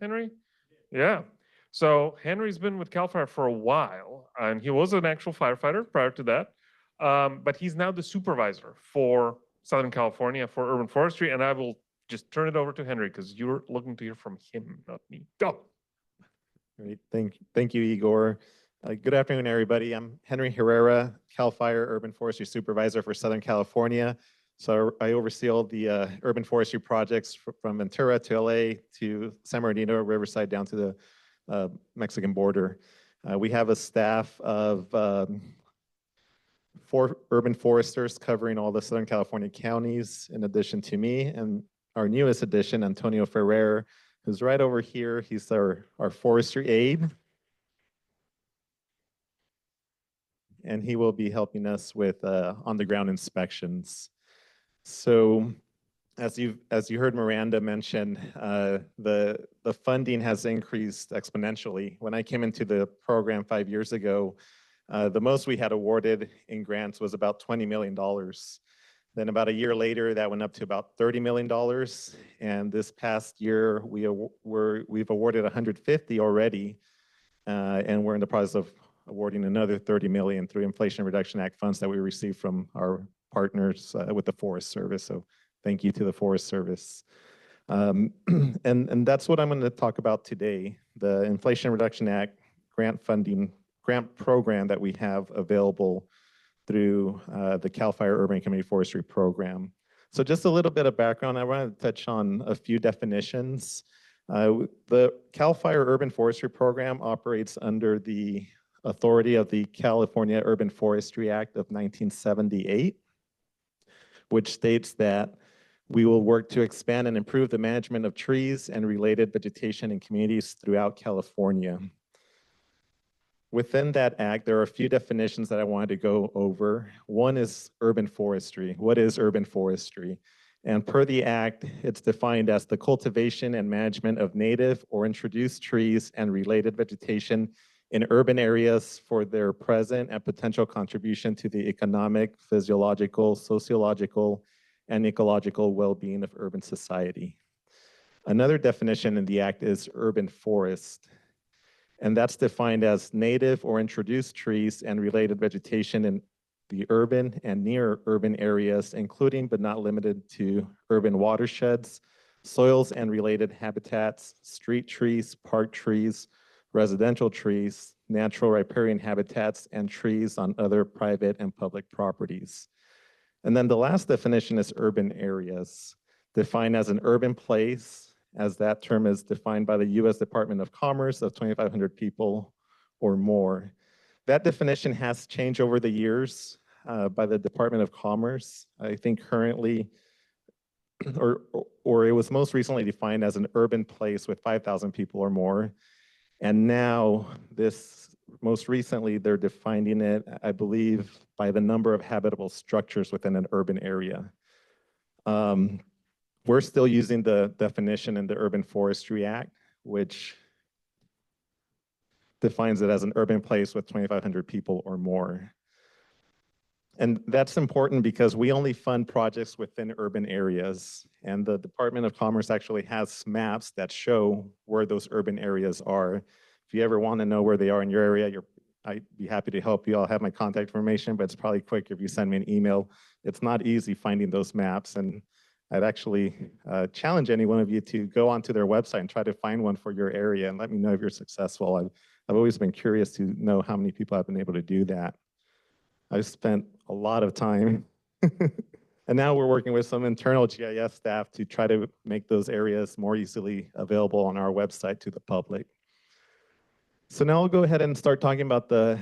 Henry? Yeah. So Henry's been with CAL FIRE for a while, and he was an actual firefighter prior to that. But he's now the supervisor for Southern California for urban forestry, and I will just turn it over to Henry because you're looking to hear from him, not me. Go. Great. Thank you, Igor. Good afternoon, everybody. I'm Henry Herrera, CAL FIRE Urban Forestry Supervisor for Southern California. So I oversee all the urban forestry projects from Ventura to LA to San Bernardino, Riverside, down to the Mexican border. We have a staff of 4 urban foresters covering all the Southern California counties, in addition to me, and our newest addition, Antonio Ferrer, who's right over here. He's our forestry aide. And he will be helping us with on-the-ground inspections. So as you heard Miranda mention, the funding has increased exponentially. When I came into the program 5 years ago, the most we had awarded in grants was about $20 million. Then about a year later, that went up to about $30 million. And this past year, we've awarded 150 already, and we're in the process of awarding another 30 million through Inflation Reduction Act funds that we received from our partners with the Forest Service. So thank you to the Forest Service. And that's what I'm going to talk about today, the Inflation Reduction Act grant program that we have available through the CAL FIRE Urban Community Forestry Program. So just a little bit of background, I want to touch on a few definitions. The CAL FIRE Urban Forestry Program operates under the authority of the California Urban Forestry Act of 1978, which states that we will work to expand and improve the management of trees and related vegetation in communities throughout California. Within that act, there are a few definitions that I wanted to go over. One is urban forestry. What is urban forestry? And per the act, it's defined as the cultivation and management of native or introduced trees and related vegetation in urban areas for their present and potential contribution to the economic, physiological, sociological, and ecological well-being of urban society. Another definition in the act is urban forest, and that's defined as native or introduced trees and related vegetation in the urban and near urban areas, including but not limited to urban watersheds, soils and related habitats, street trees, park trees, residential trees, natural riparian habitats, and trees on other private and public properties. And then the last definition is urban areas, defined as an urban place, as that term is defined by the U.S. Department of Commerce, of 2,500 people or more. That definition has changed over the years by the Department of Commerce. I think currently, or it was most recently defined as an urban place with 5,000 people or more. And now most recently, they're defining it, I believe, by the number of habitable structures within an urban area. We're still using the definition in the Urban Forestry Act, which defines it as an urban place with 2,500 people or more. And that's important because we only fund projects within urban areas. And the Department of Commerce actually has maps that show where those urban areas are. If you ever want to know where they are in your area, I'd be happy to help you. I'll have my contact information, but it's probably quick if you send me an email. It's not easy finding those maps. And I'd actually challenge any one of you to go onto their website and try to find one for your area and let me know if you're successful. I've always been curious to know how many people have been able to do that. I've spent a lot of time. And now we're working with some internal GIS staff to try to make those areas more easily available on our website to the public. So now I'll go ahead and start talking about the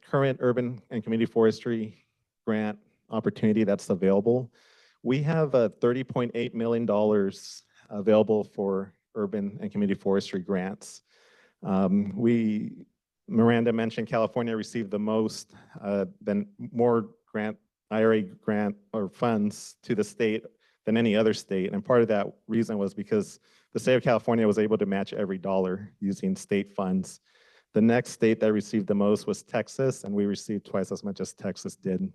current urban and community forestry grant opportunity that's available. We have $30.8 million available for urban and community forestry grants. Miranda mentioned California received the most, more IRA grant or funds to the state than any other state. And part of that reason was because the state of California was able to match every dollar using state funds. The next state that received the most was Texas, and we received twice as much as Texas did.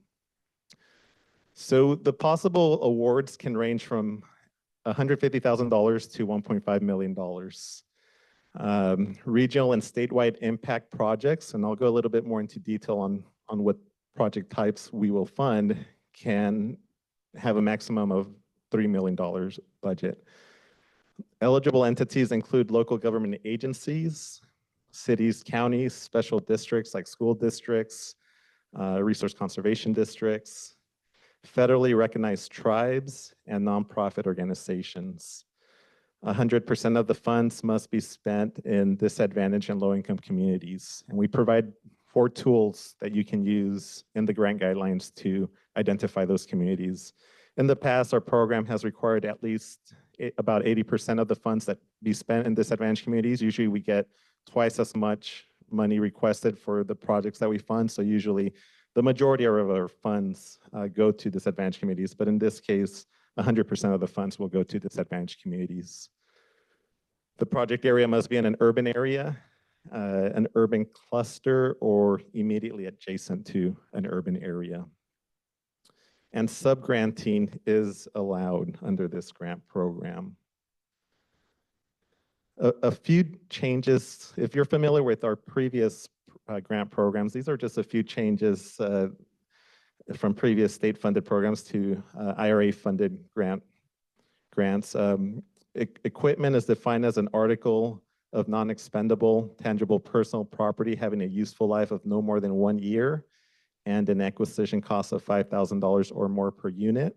So the possible awards can range from $150,000 to $1.5 million. Regional and statewide impact projects, and I'll go a little bit more into detail on what project types we will fund, can have a maximum of $3 million budget. Eligible entities include local government agencies, cities, counties, special districts like school districts, resource conservation districts, federally recognized tribes, and nonprofit organizations. 100% of the funds must be spent in disadvantaged and low-income communities. And we provide 4 tools that you can use in the grant guidelines to identify those communities. In the past, our program has required at least about 80% of the funds that be spent in disadvantaged communities. Usually we get twice as much money requested for the projects that we fund. So usually the majority of our funds go to disadvantaged communities, but in this case, 100% of the funds will go to disadvantaged communities. The project area must be in an urban area, an urban cluster, or immediately adjacent to an urban area. And subgranting is allowed under this grant program. A few changes, if you're familiar with our previous grant programs, these are just a few changes from previous state-funded programs to IRA-funded grants. Equipment is defined as an article of non-expendable, tangible personal property having a useful life of no more than 1 year and an acquisition cost of $5,000 or more per unit.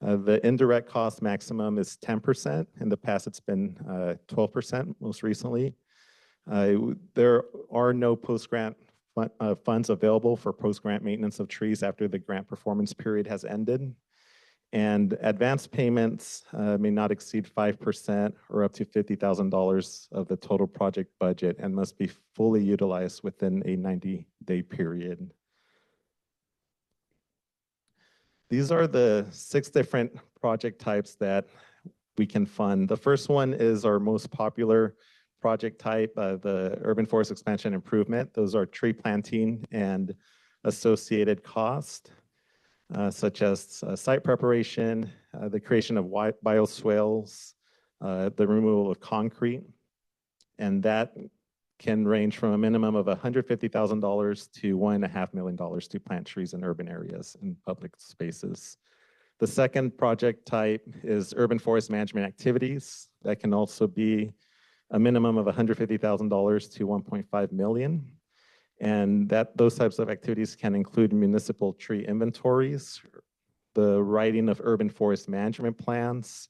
The indirect cost maximum is 10%. In the past, it's been 12% most recently. There are no post-grant funds available for post-grant maintenance of trees after the grant performance period has ended. And advance payments may not exceed 5% or up to $50,000 of the total project budget and must be fully utilized within a 90-day period. These are the 6 different project types that we can fund. The first one is our most popular project type, the urban forest expansion improvement. Those are tree planting and associated cost, such as site preparation, the creation of bioswales, the removal of concrete, and that can range from a minimum of $150,000 to $1.5 million to plant trees in urban areas and public spaces. The second project type is urban forest management activities. That can also be a minimum of $150,000 to $1.5 million. And those types of activities can include municipal tree inventories, the writing of urban forest management plans,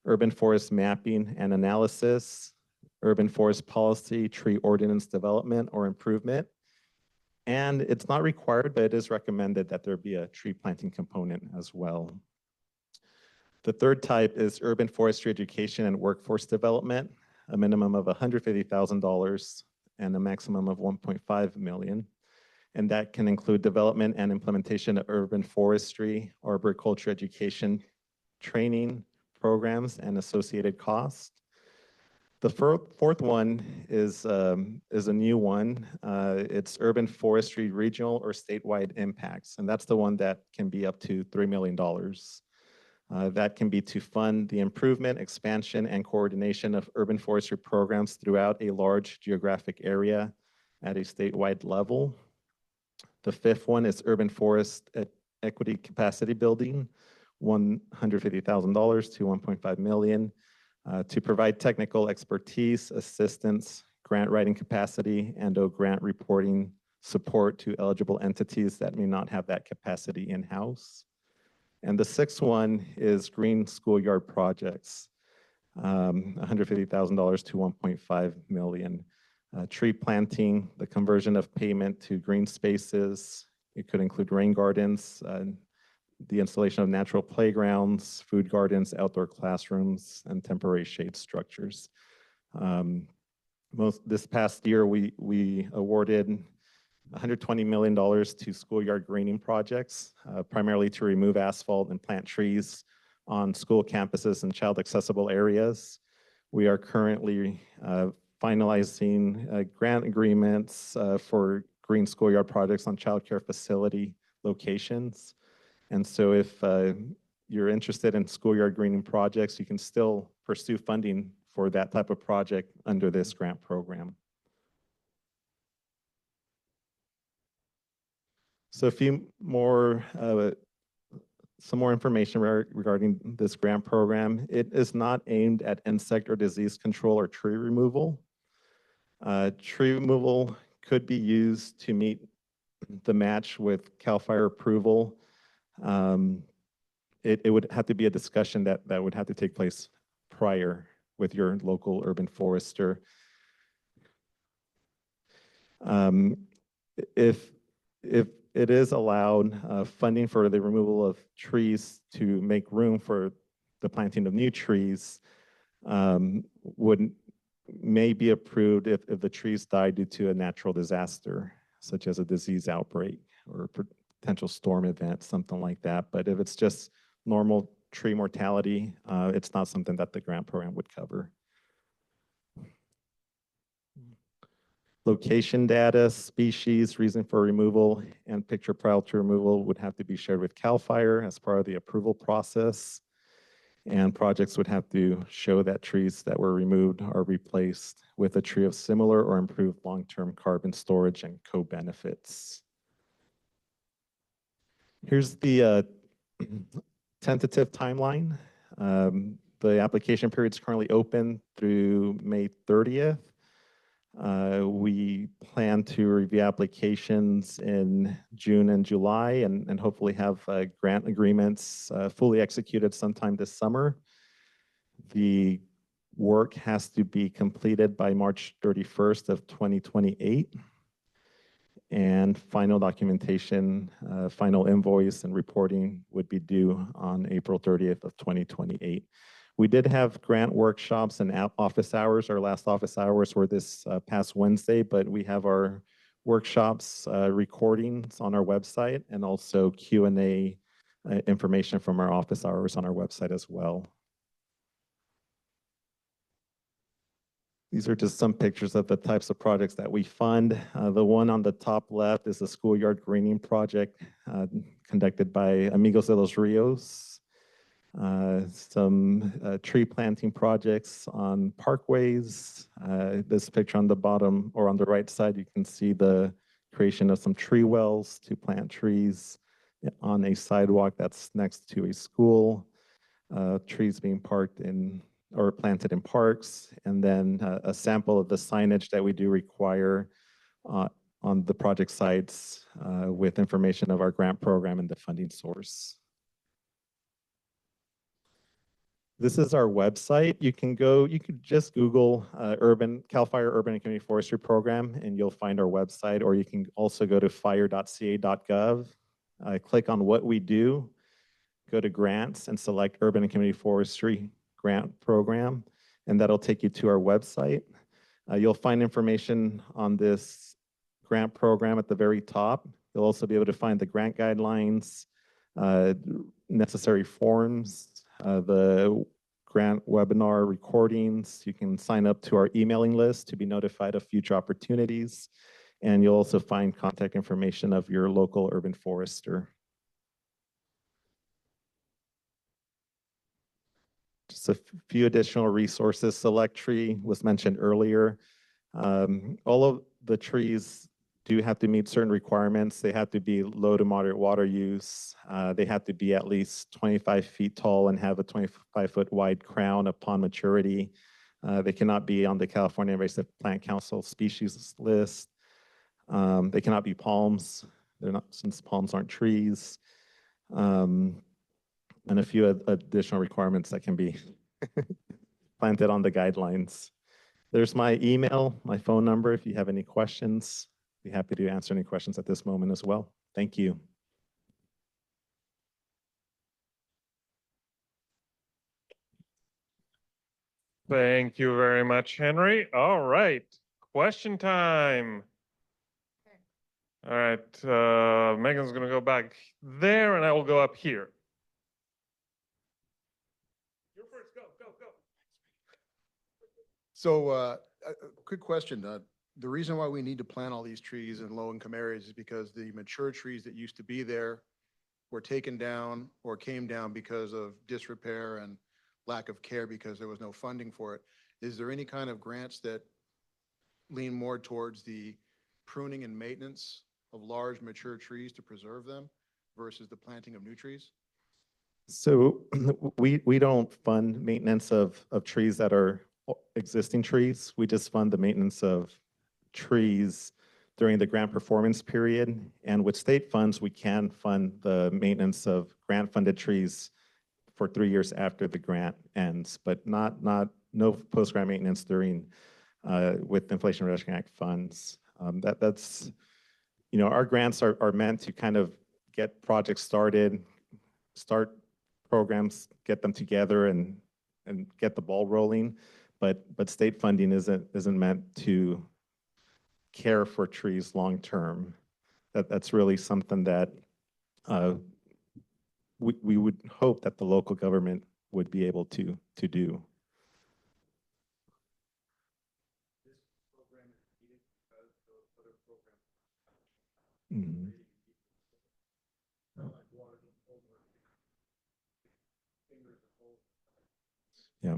urban forest mapping and analysis, urban forest policy, tree ordinance development or improvement. And it's not required, but it is recommended that there be a tree planting component as well. The third type is urban forestry education and workforce development, a minimum of $150,000 and a maximum of $1.5 million. And that can include development and implementation of urban forestry, arboriculture education, training programs, and associated costs. The fourth one is a new one. It's urban forestry regional or statewide impacts, and that's the one that can be up to $3 million. That can be to fund the improvement, expansion, and coordination of urban forestry programs throughout a large geographic area at a statewide level. The fifth one is urban forest equity capacity building, $150,000 to $1.5 million. To provide technical expertise, assistance, grant writing capacity, and grant reporting support to eligible entities that may not have that capacity in-house. And the sixth one is green schoolyard projects, $150,000 to $1.5 million. Tree planting, the conversion of pavement to green spaces. It could include rain gardens, the installation of natural playgrounds, food gardens, outdoor classrooms, and temporary shade structures. This past year, we awarded $120 million to schoolyard greening projects, primarily to remove asphalt and plant trees on school campuses and child accessible areas. We are currently finalizing grant agreements for green schoolyard projects on childcare facility locations. And so if you're interested in schoolyard greening projects, you can still pursue funding for that type of project under this grant program. So a few more, some more information regarding this grant program. It is not aimed at insect or disease control or tree removal. Tree removal could be used to meet the match with CAL FIRE approval. It would have to be a discussion that would have to take place prior with your local urban forester. If it is allowed, funding for the removal of trees to make room for the planting of new trees may be approved if the trees die due to a natural disaster, such as a disease outbreak or a potential storm event, something like that. But if it's just normal tree mortality, it's not something that the grant program would cover. Location data, species, reason for removal, and picture prior to removal would have to be shared with CAL FIRE as part of the approval process. And projects would have to show that trees that were removed are replaced with a tree of similar or improved long-term carbon storage and co-benefits. Here's the tentative timeline. The application period is currently open through May 30th. We plan to review applications in June and July and hopefully have grant agreements fully executed sometime this summer. The work has to be completed by March 31st of 2028. And final documentation, final invoice and reporting would be due on April 30th of 2028. We did have grant workshops and office hours. Our last office hours were this past Wednesday, but we have our workshops recordings on our website and also Q&A information from our office hours on our website as well. These are just some pictures of the types of projects that we fund. The one on the top left is a schoolyard greening project conducted by Amigos de los Rios. Some tree planting projects on parkways. This picture on the bottom or on the right side, you can see the creation of some tree wells to plant trees on a sidewalk that's next to a school. Trees being parked in or planted in parks, and then a sample of the signage that we do require on the project sites with information of our grant program and the funding source. This is our website. You can just Google CAL FIRE Urban and Community Forestry Program, and you'll find our website, or you can also go to fire.ca.gov, click on what we do, go to grants and select Urban and Community Forestry Grant Program, and that'll take you to our website. You'll find information on this grant program at the very top. You'll also be able to find the grant guidelines, necessary forms, the grant webinar recordings. You can sign up to our emailing list to be notified of future opportunities, and you'll also find contact information of your local urban forester. Just a few additional resources. Select tree was mentioned earlier. All of the trees do have to meet certain requirements. They have to be low to moderate water use. They have to be at least 25 feet tall and have a 25-foot wide crown upon maturity. They cannot be on the California Invasive Plant Council species list. They cannot be palms. They're not, since palms aren't trees. And a few additional requirements that can be planted on the guidelines. There's my email, my phone number. If you have any questions, be happy to answer any questions at this moment as well. Thank you. Thank you very much, Henry. All right, question time. All right, Megan's gonna go back there and I will go up here. You're first, go. So a quick question. The reason why we need to plant all these trees in low-income areas is because the mature trees that used to be there were taken down or came down because of disrepair and lack of care because there was no funding for it. Is there any kind of grants that lean more towards the pruning and maintenance of large mature trees to preserve them versus the planting of new trees? So we don't fund maintenance of trees that are existing trees. We just fund the maintenance of trees during the grant performance period. And with state funds, we can fund the maintenance of grant funded trees for 3 years after the grant ends, but no post-grant maintenance during with Inflation Reduction Act funds. That's, our grants are meant to kind of get projects started, start programs, get them together and get the ball rolling. But state funding isn't meant to care for trees long-term. That's really something that we would hope that the local government would be able to do. Mhm. Yeah.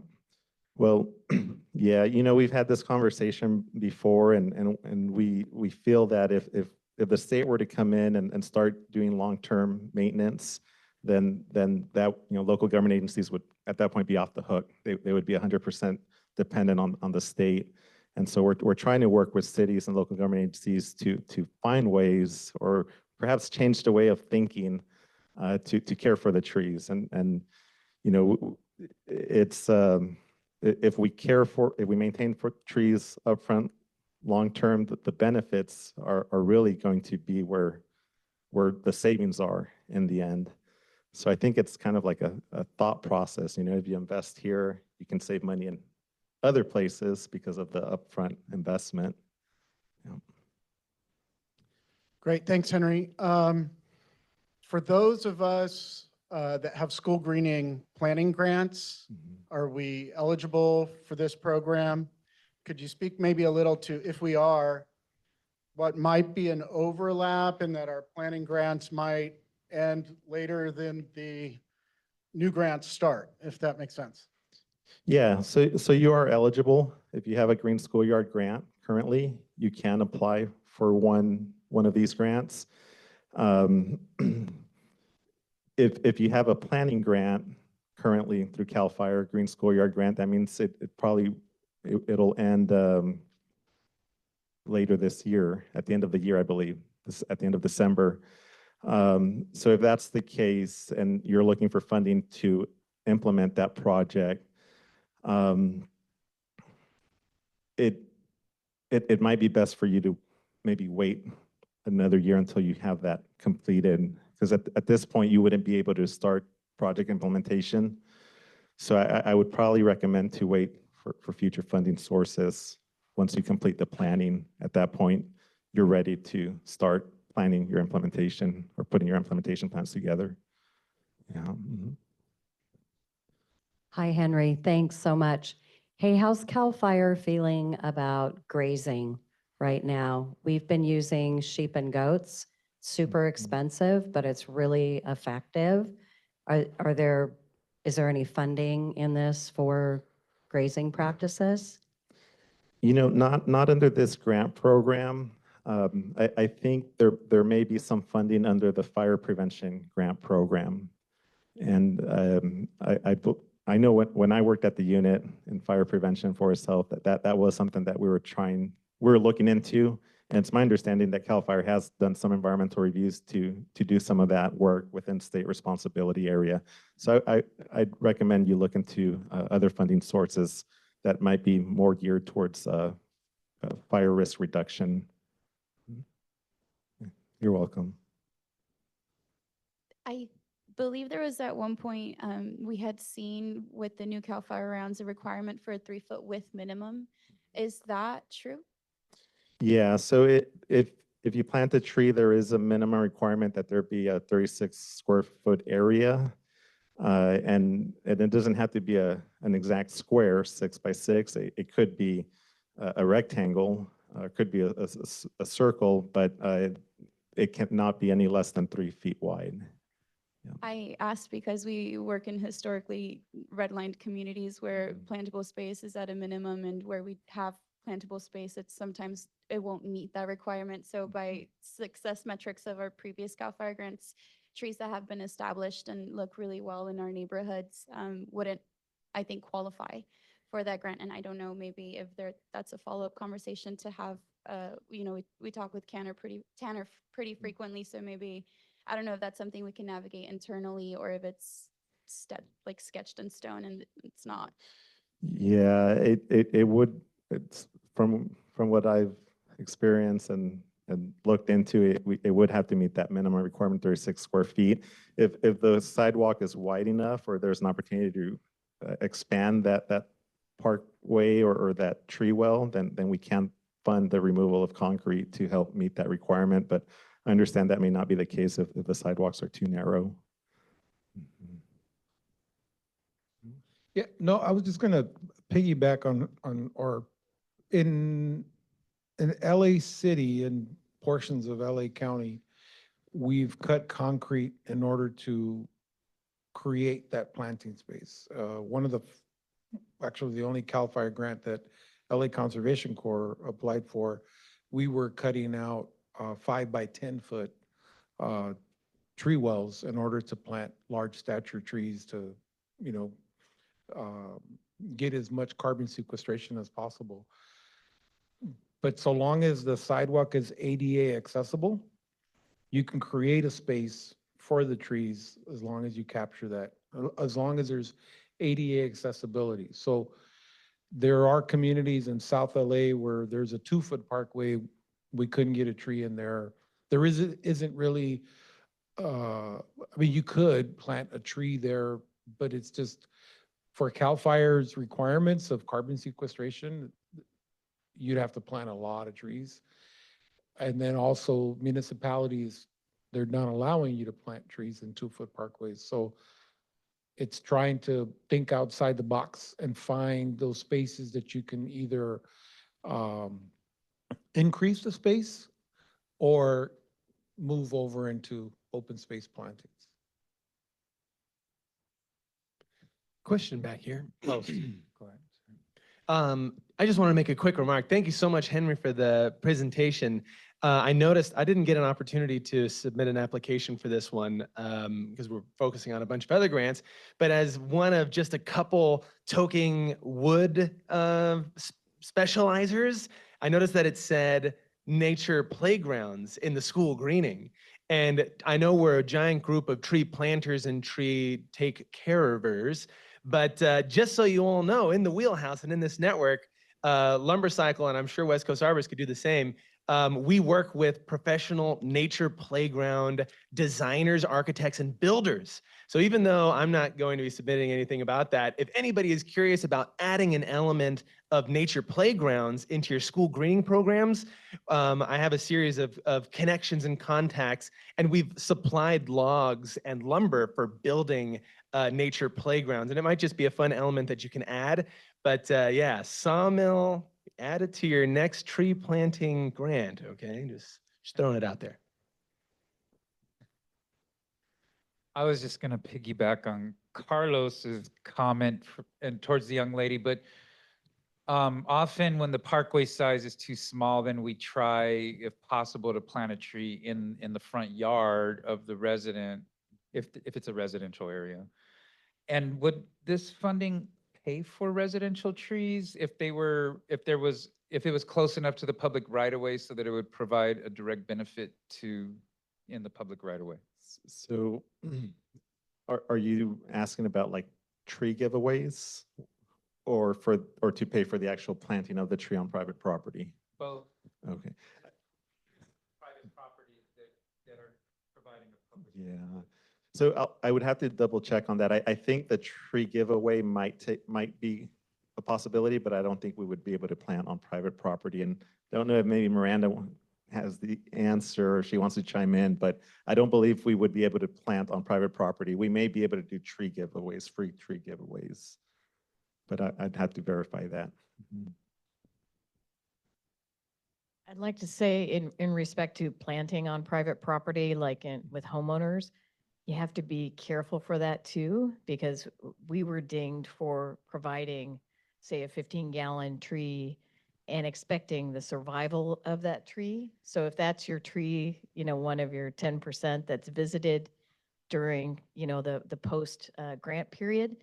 Well, yeah, we've had this conversation before, and we feel that if the state were to come in and start doing long-term maintenance, then that, local government agencies would at that point be off the hook. They would be 100% dependent on the state. And so we're trying to work with cities and local government agencies to find ways, or perhaps change the way of thinking to care for the trees. And it's if we maintain for trees upfront long term, the benefits are really going to be where the savings are in the end. So I think it's kind of like a thought process. If you invest here, you can save money in other places because of the upfront investment. Yeah. Great, thanks, Henry. For those of us that have school greening planning grants, are we eligible for this program? Could you speak maybe a little to, if we are, what might be an overlap in that our planning grants might end later than the new grants start, if that makes sense? Yeah, so you are eligible. If you have a green schoolyard grant currently, you can apply for one of these grants. If you have a planning grant currently through CAL FIRE Green Schoolyard Grant, that means it'll end later this year, at the end of the year, I believe, at the end of December. So if that's the case and you're looking for funding to implement that project, it might be best for you to maybe wait another year until you have that completed, because at this point you wouldn't be able to start project implementation. So I would probably recommend to wait for future funding sources. Once you complete the planning, at that point, you're ready to start planning your implementation or putting your implementation plans together. Yeah. Mm-hmm. Hi, Henry. Thanks so much. Hey, how's CAL FIRE feeling about grazing right now? We've been using sheep and goats. Super expensive, but it's really effective. Is there any funding in this for grazing practices? Not under this grant program. I think there may be some funding under the fire prevention grant program. And I know when I worked at the unit in fire prevention, forest health, that was something that we were looking into. And it's my understanding that CAL FIRE has done some environmental reviews to do some of that work within state responsibility area. So I'd recommend you look into other funding sources that might be more geared towards fire risk reduction. You're welcome. I believe there was at one point we had seen with the new CAL FIRE rounds a requirement for a 3-foot width minimum. Is that true? Yeah, so if you plant a tree, there is a minimum requirement that there be a 36 square foot area. And it doesn't have to be an exact square, 6 by 6. It could be a rectangle, it could be a circle, but it cannot be any less than 3 feet wide. I asked because we work in historically redlined communities where plantable space is at a minimum, and where we have plantable space, it's sometimes it won't meet that requirement. So by success metrics of our previous CAL FIRE grants, trees that have been established and look really well in our neighborhoods wouldn't, I think, qualify for that grant. And I don't know, maybe if that's a follow-up conversation to have. We talk with Tanner pretty frequently, so maybe I don't know if that's something we can navigate internally, or if it's sketched in stone and it's not. Yeah, it would, it's from what I've experienced and looked into it, it would have to meet that minimum requirement, 36 square feet. If the sidewalk is wide enough, or there's an opportunity to expand that parkway or that tree well, then we can fund the removal of concrete to help meet that requirement. But I understand that may not be the case if the sidewalks are too narrow. Yeah, no, I was just gonna piggyback or in LA City and portions of LA County, we've cut concrete in order to create that planting space. One of actually the only CAL FIRE grant that LA Conservation Corps applied for, we were cutting out 5 by 10 foot tree wells in order to plant large stature trees to, get as much carbon sequestration as possible. But so long as the sidewalk is ADA accessible, you can create a space for the trees as long as you capture that, as long as there's ADA accessibility. So there are communities in South LA where there's a 2-foot parkway, we couldn't get a tree in there. There isn't really, you could plant a tree there, but it's just, for CAL FIRE's requirements of carbon sequestration, you'd have to plant a lot of trees. And then also municipalities, they're not allowing you to plant trees in 2-foot parkways. So it's trying to think outside the box and find those spaces that you can either increase the space or move over into open space plantings. Question back here. Oh, go ahead. I just want to make a quick remark. Thank you so much, Henry, for the presentation. I noticed I didn't get an opportunity to submit an application for this one because we're focusing on a bunch of other grants. But as one of just a couple toking wood specializers, I noticed that it said nature playgrounds in the school greening. And I know we're a giant group of tree planters and tree take carers, but just so you all know, in the wheelhouse and in this network, Lumbercycle, and I'm sure West Coast Arborist could do the same, we work with professional nature playground designers, architects, and builders. So even though I'm not going to be submitting anything about that, if anybody is curious about adding an element of nature playgrounds into your school greening programs, I have a series of connections and contacts, and we've supplied logs and lumber for building nature playgrounds. And it might just be a fun element that you can add. But yeah, sawmill, add it to your next tree planting grant, okay? Just throwing it out there. I was just going to piggyback on Carlos's comment and towards the young lady, but often when the parkway size is too small, then we try, if possible, to plant a tree in the front yard of the resident, if it's a residential area. And would this funding pay for residential trees if it was close enough to the public right of way so that it would provide a direct benefit in the public right of way? So are you asking about like tree giveaways or to pay for the actual planting of the tree on private property? Both. Okay. Private properties that are providing a public. Yeah. So I would have to double check on that. I think the tree giveaway might be a possibility, but I don't think we would be able to plant on private property. And I don't know if maybe Miranda has the answer or she wants to chime in, but I don't believe we would be able to plant on private property. We may be able to do tree giveaways, free tree giveaways, but I'd have to verify that. I'd like to say in respect to planting on private property, like with homeowners, you have to be careful for that too, because we were dinged for providing, say, a 15-gallon tree and expecting the survival of that tree. So if that's your tree, one of your 10% that's visited during, the post grant period,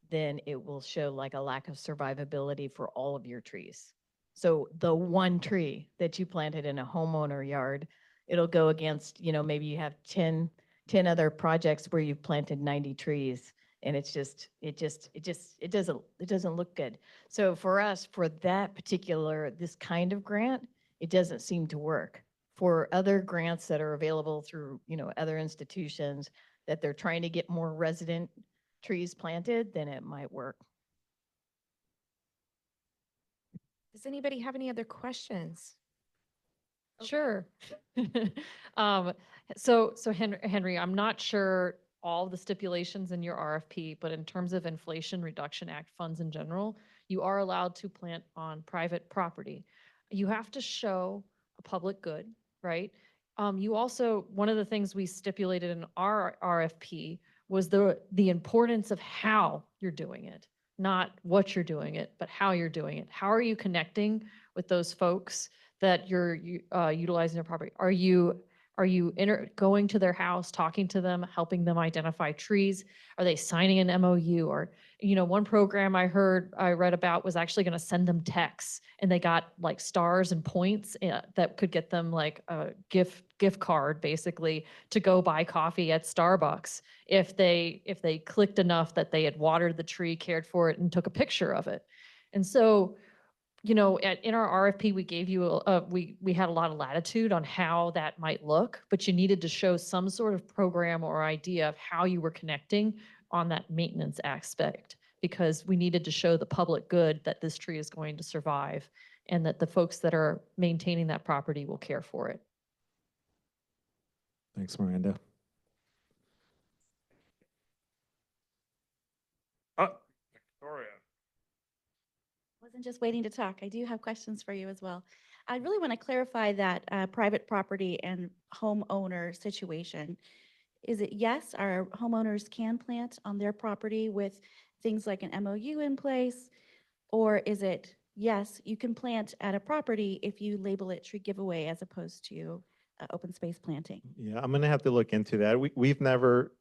then it will show like a lack of survivability for all of your trees. So the one tree that you planted in a homeowner yard, it'll go against, maybe you have 10 other projects where you've planted 90 trees, and it doesn't look good. So for us, for that particular, this kind of grant, it doesn't seem to work. For other grants that are available through, other institutions that they're trying to get more resident trees planted, then it might work. Does anybody have any other questions? Sure. So Henry, I'm not sure all the stipulations in your RFP, but in terms of Inflation Reduction Act funds in general, you are allowed to plant on private property. You have to show a public good, right? You also, one of the things we stipulated in our RFP was the importance of how you're doing it, not what you're doing it, but how you're doing it. How are you connecting with those folks that you're utilizing their property? Are you going to their house, talking to them, helping them identify trees? Are they signing an MOU? Or, one program I read about was actually going to send them texts, and they got like stars and points that could get them like a gift card basically to go buy coffee at Starbucks if they clicked enough that they had watered the tree, cared for it, and took a picture of it. And so, in our RFP, we gave you we had a lot of latitude on how that might look, but you needed to show some sort of program or idea of how you were connecting on that maintenance aspect, because we needed to show the public good that this tree is going to survive and that the folks that are maintaining that property will care for it. Thanks, Miranda. Victoria. Wasn't just waiting to talk. I do have questions for you as well. I really want to clarify that private property and homeowner situation. Is it yes, our homeowners can plant on their property with things like an MOU in place? Or is it yes, you can plant at a property if you label it tree giveaway as opposed to open space planting? Yeah, I'm gonna have to look into that. We've never,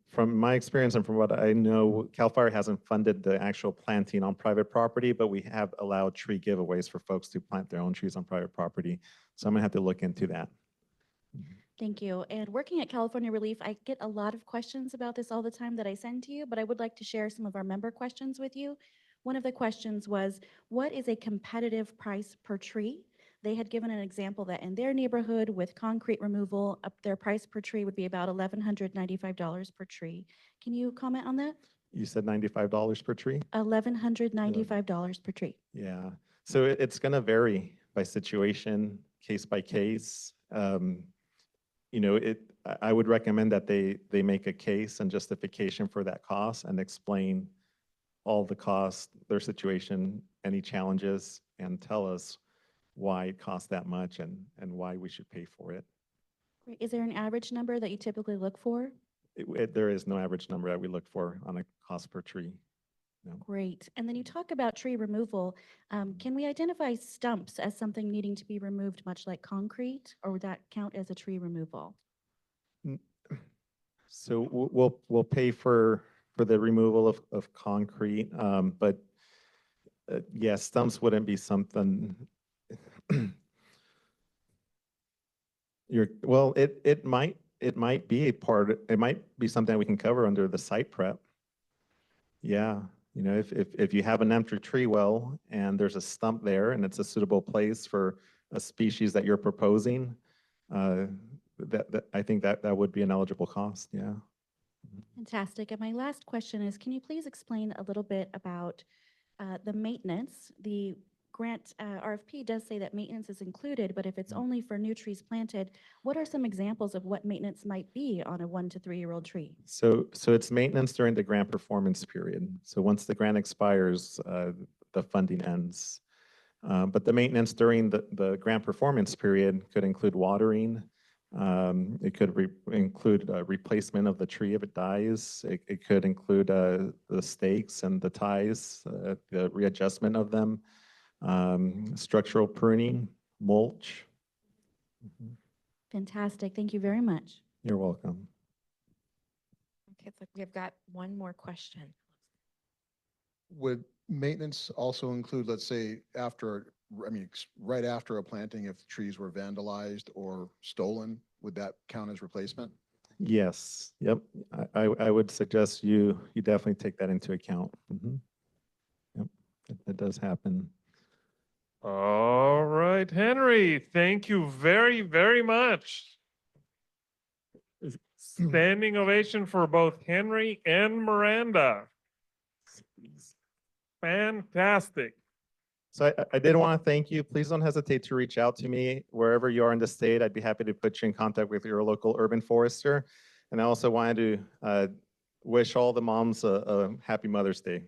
from my experience and from what I know, CAL FIRE hasn't funded the actual planting on private property, but we have allowed tree giveaways for folks to plant their own trees on private property. So I'm gonna have to look into that. Thank you. And working at California Relief, I get a lot of questions about this all the time that I send to you, but I would like to share some of our member questions with you. One of the questions was, what is a competitive price per tree? They had given an example that in their neighborhood with concrete removal, their price per tree would be about $1,195 per tree. Can you comment on that? You said $95 per tree? $1,195 per tree. Yeah, so it's gonna vary by situation, case by case. I would recommend that they make a case and justification for that cost and explain all the costs, their situation, any challenges, and tell us why it costs that much and why we should pay for it. Great. Is there an average number that you typically look for? There is no average number that we look for on a cost per tree. No. Great. And then you talk about tree removal. Can we identify stumps as something needing to be removed, much like concrete, or would that count as a tree removal? So we'll pay for the removal of concrete, but yes, stumps wouldn't be something. It might be a part. It might be something we can cover under the site prep. Yeah, if you have an empty tree well and there's a stump there and it's a suitable place for a species that you're proposing, that I think that would be an eligible cost. Yeah. Fantastic. And my last question is, can you please explain a little bit about the maintenance? The grant RFP does say that maintenance is included, but if it's only for new trees planted, what are some examples of what maintenance might be on a 1 to 3 year old tree? So it's maintenance during the grant performance period. So once the grant expires, the funding ends. But the maintenance during the grant performance period could include watering, It could include replacement of the tree if it dies. It could include the stakes and the ties, the readjustment of them, structural pruning, mulch. Mhm. Fantastic. Thank you very much. You're welcome. Okay, it's like we've got one more question. Would maintenance also include, let's say, after, right after a planting, if trees were vandalized or stolen, would that count as replacement? Yes, yep. I would suggest you definitely take that into account. Mhm. Yep, that does happen. All right, Henry, thank you very, very much. Standing ovation for both Henry and Miranda. Fantastic. So I did want to thank you. Please don't hesitate to reach out to me wherever you are in the state. I'd be happy to put you in contact with your local urban forester. And I also wanted to wish all the moms a happy Mother's Day.